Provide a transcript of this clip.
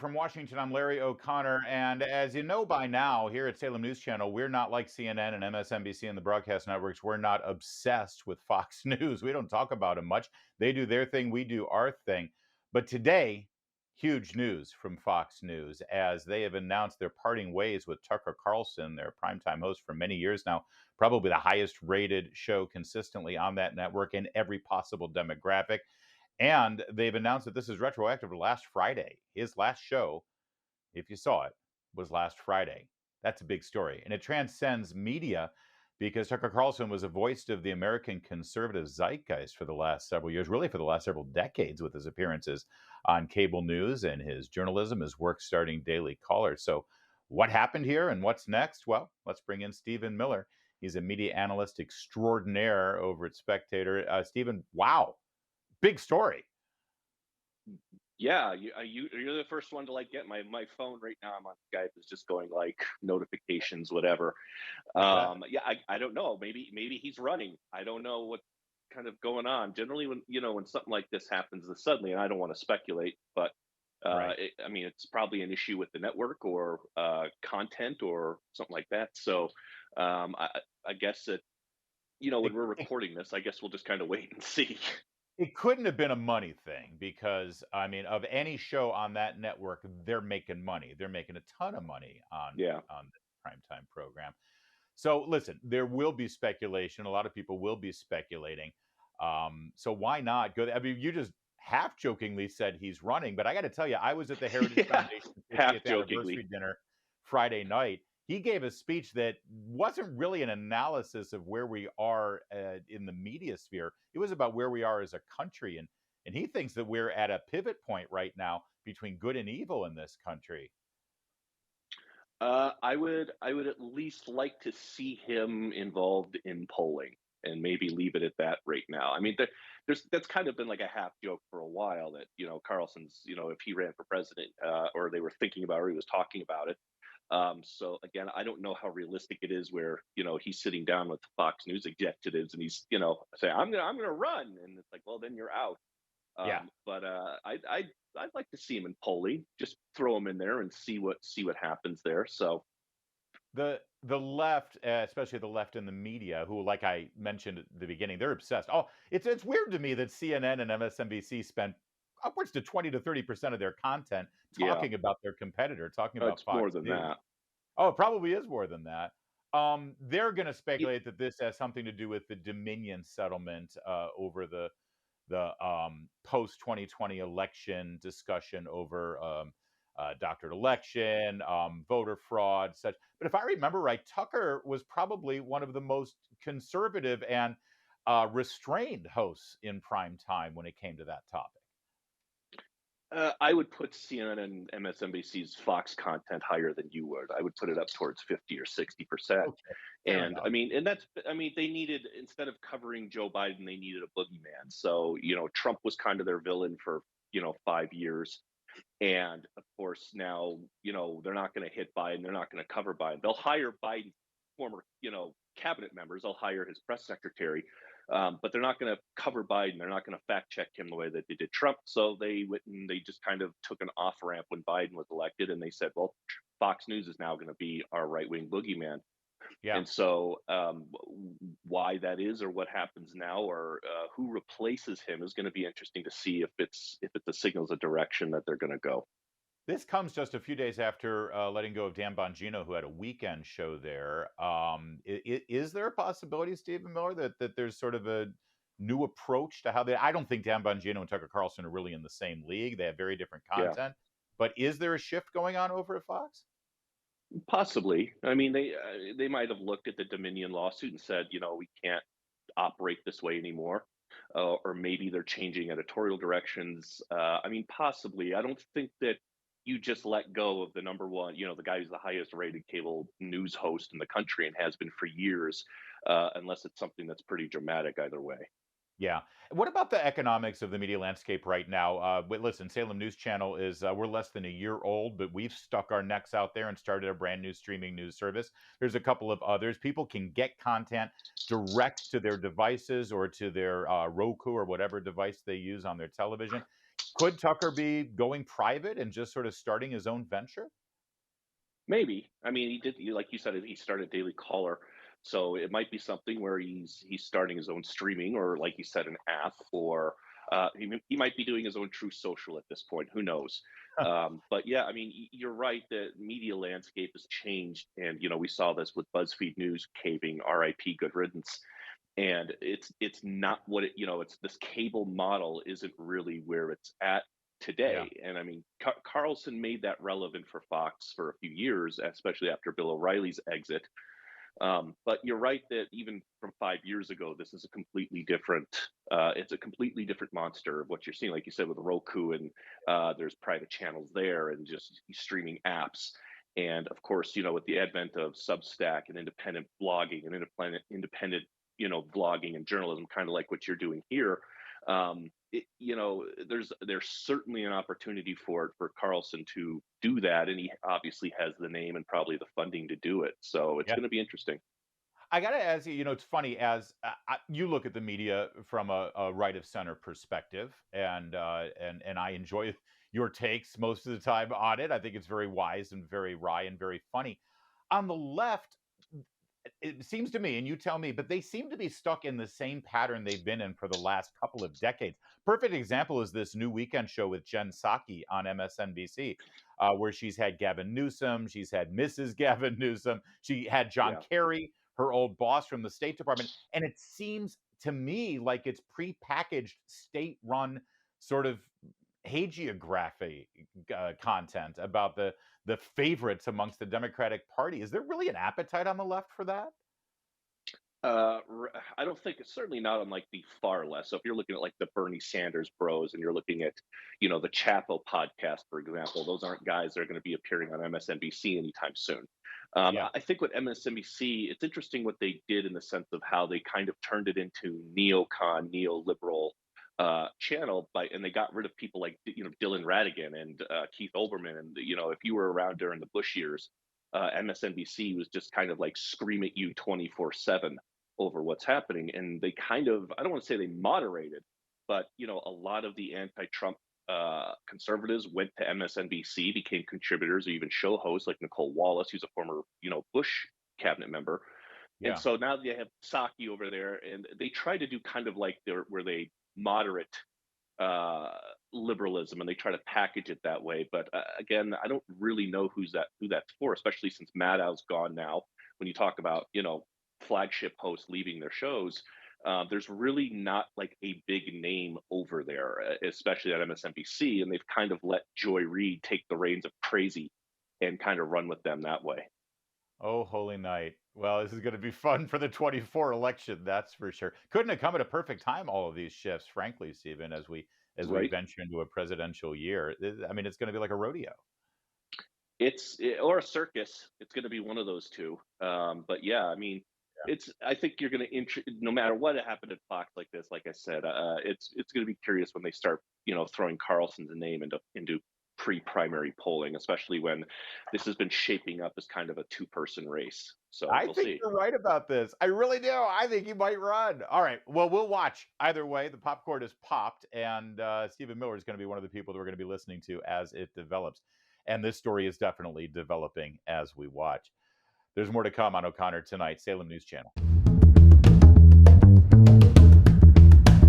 from Washington, I'm Larry O'Connor. And as you know by now, here at Salem News Channel, we're not like CNN and MSNBC and the broadcast networks. We're not obsessed with Fox News. We don't talk about them much. They do their thing, we do our thing. But today, huge news from Fox News as they have announced they're parting ways with Tucker Carlson, their primetime host for many years now, probably the highest rated show consistently on that network in every possible demographic. And they've announced that this is retroactive to last Friday. His last show, if you saw it, was last Friday. That's a big story. And it transcends media because Tucker Carlson was a voice of the American conservative zeitgeist for the last several years, really for the last several decades, with his appearances on cable news and his journalism, his work starting Daily Caller. So, what happened here and what's next? Well, let's bring in Stephen Miller. He's a media analyst extraordinaire over at Spectator. Stephen, wow, big story. Yeah, you're the first one to like get my phone right now. I'm on Skype is just going like notifications, whatever. I bet. Yeah, I don't know. Maybe he's running. I don't know what kind of going on. Generally, when something like this happens this suddenly, and I don't want to speculate, but Right. I mean, it's probably an issue with the network or content or something like that. So I guess that when It, we're it, recording this, I guess we'll just kind of wait and see. it couldn't have been a money thing because, I mean, of any show on that network, they're making money. They're making a ton of money Yeah. on the primetime program. So listen, there will be speculation. A lot of people will be speculating. So why not go? I mean, you just half jokingly said he's running, but I got to tell you, I was at the Heritage Yeah, Foundation half 50th jokingly. anniversary dinner Friday night. He gave a speech that wasn't really an analysis of where we are in the media sphere. It was about where we are as a country, and he thinks that we're at a pivot point right now between good and evil in this country. I would at least like to see him involved in polling and maybe leave it at that right now. I mean, there's that's kind of been like a half joke for a while that Carlson's if he ran for president or they were thinking about it or he was talking about it. So again, I don't know how realistic it is where he's sitting down with Fox News executives and he's saying I'm gonna run and it's like well then you're out. Yeah. But I'd like to see him in polling. Just throw him in there and see what happens there. So The left, especially the left in the media, who, like I mentioned at the beginning, they're obsessed. Oh, it's weird to me that CNN and MSNBC spend upwards to 20 to 30% of their content yeah, talking about their competitor, talking about it's more Fox than News. that. Oh, it probably is more than that. They're going to speculate that this has something to do with the Dominion settlement over the post 2020 election discussion over doctored election, voter fraud, such. But if I remember right, Tucker was probably one of the most conservative and restrained hosts in prime time when it came to that topic. I would put CNN and MSNBC's Fox content higher than you would. I would put it up towards 50 or 60%. Okay, fair And enough. I mean, they needed, instead of covering Joe Biden, they needed a boogeyman. So, Trump was kind of their villain for, 5 years. And of course, now, they're not going to hit Biden. They're not going to cover Biden. They'll hire Biden's former, cabinet members. They'll hire his press secretary, but they're not going to cover Biden. They're not going to fact check him the way that they did Trump. So they went and they just kind of took an off ramp when Biden was elected, and they said, "Well, Fox News is now going to be our right wing boogeyman." Yeah. And so, why that is, or what happens now, or who replaces him, is going to be interesting to see if it signals a direction that they're going to go. This comes just a few days after letting go of Dan Bongino, who had a weekend show there. Is there a possibility, Stephen Miller, that there's sort of a new approach to how they? I don't think Dan Bongino and Tucker Carlson are really in the same league. They have very different Yeah. content. But is there a shift going on over at Fox? Possibly. I mean, they might have looked at the Dominion lawsuit and said, we can't operate this way anymore, or maybe they're changing editorial directions. I mean, possibly. I don't think that you just let go of the number one, the guy who's the highest rated cable news host in the country and has been for years, unless it's something that's pretty dramatic either way. Yeah. What about the economics of the media landscape right now? But listen, Salem News Channel is we're less than a year old, but we've stuck our necks out there and started a brand new streaming news service. There's a couple of others. People can get content direct to their devices or to their Roku or whatever device they use on their television. Could Tucker be going private and just sort of starting his own venture? Maybe. I mean, he did, like you said, he started Daily Caller, so it might be something where he's starting his own streaming, or like you said, an app, or he might be doing his own True Social at this point. Who knows? But yeah, I mean, you're right. The media landscape has changed, and we saw this with BuzzFeed News caving. R.I.P. Good riddance. And it's not what it's this cable model isn't really where it's at Yeah. today. And I mean, Carlson made that relevant for Fox for a few years, especially after Bill O'Reilly's exit. But you're right that even from 5 years ago, this is a completely different. It's a completely different monster of what you're seeing, like you said, with Roku, and there's private channels there, and just streaming apps. And of course, with the advent of Substack and independent blogging and independent vlogging and journalism, kind of like what you're doing here. There's certainly an opportunity for Carlson to do that, and he obviously has the name and probably the funding to do it. So it's Yeah. going to be interesting. I gotta ask you, it's funny as you look at the media from a right of center perspective, and I enjoy your takes most of the time on it. I think it's very wise and very wry and very funny. On the left, it seems to me, and you tell me, but they seem to be stuck in the same pattern they've been in for the last couple of decades. Perfect example is this new weekend show with Jen Psaki on MSNBC, where she's had Gavin Newsom, she's had Mrs. Gavin Newsom, she had John Yeah. Kerry, her old boss from the State Department, and it seems to me like it's prepackaged, state-run sort of hagiography content about the favorites amongst the Democratic Party. Is there really an appetite on the left for that? I don't think it's certainly not on like the far left. So if you're looking at like the Bernie Sanders bros, and you're looking at, the Chapo podcast, for example, those aren't guys that are going to be appearing on MSNBC anytime soon. Yeah, I think with MSNBC, it's interesting what they did in the sense of how they kind of turned it into neocon, neoliberal channel, and they got rid of people like Dylan Ratigan and Keith Olbermann, and if you were around during the Bush years, MSNBC was just kind of like scream at you 24/7 over what's happening. And they kind of, I don't want to say they moderated, but a lot of the anti-Trump conservatives went to MSNBC, became contributors or even show hosts, like Nicole Wallace, who's a former Bush cabinet member. And yeah. so now they have Psaki over there, and they try to do kind of like where they moderate uh, liberalism, and they try to package it that way. But again, I don't really know who that's for, especially since Maddow's gone now. When you talk about flagship hosts leaving their shows, there's really not like a big name over there, especially at MSNBC, and they've kind of let Joy Reid take the reins of crazy and kind of run with them that way. Oh, holy night. Well, this is going to be fun for the 24 election, that's for sure. Couldn't have come at a perfect time, all of these shifts, frankly, Stephen, as we Right. venture into a presidential year. I mean, it's going to be like a rodeo. Or a circus. It's going to be one of those two. But yeah, I mean, I think you're going to no matter what happened at Fox like this. Like I said, it's going to be curious when they start throwing Carlson's name into pre-primary polling, especially when this has been shaping up as kind of a two-person race. So I we'll think see. you're right about this. I really do. I think he might run. All right. Well, we'll watch. Either way, the popcorn is popped, and Stephen Miller is going to be one of the people that we're going to be listening to as it develops. And this story is definitely developing as we watch. There's more to come on O'Connor tonight, Salem News Channel.